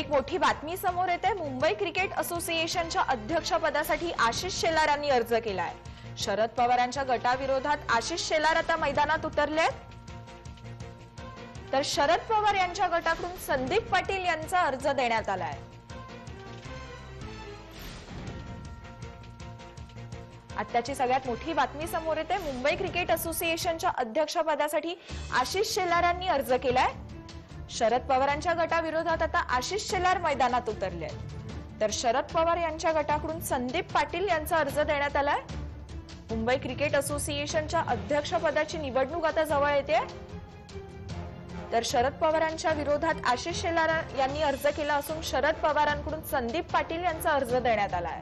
एक मोठी बातमी समोर येते। मुंबई क्रिकेट असोसिएशनच्या अध्यक्षपदासाठी आशिष शेलार यांनी अर्ज केलाय। शरद पवारांच्या गटाविरोधात आशिष शेलार आता मैदानात उतरले, तर शरद पवार यांच्या गटाकडून संदीप पाटील यांचा अर्ज देण्यात आलाय। आत्ताची सगळ्यात मोठी बातमी समोर येते। मुंबई क्रिकेट असोसिएशनच्या अध्यक्षपदासाठी आशिष शेलार यांनी अर्ज केलाय। शरद पवारांच्या गटाविरोधात आता आशिष शेलार मैदानात उतरले, तर शरद पवार यांच्या गटाकडून संदीप पाटील यांचा अर्ज देण्यात आलाय। मुंबई क्रिकेट असोसिएशनच्या अध्यक्षपदाची निवडणूक आता जवळ येते, तर शरद पवारांच्या विरोधात आशिष शेलार यांनी अर्ज केला असून शरद पवारांकडून संदीप पाटील यांचा अर्ज देण्यात आलाय।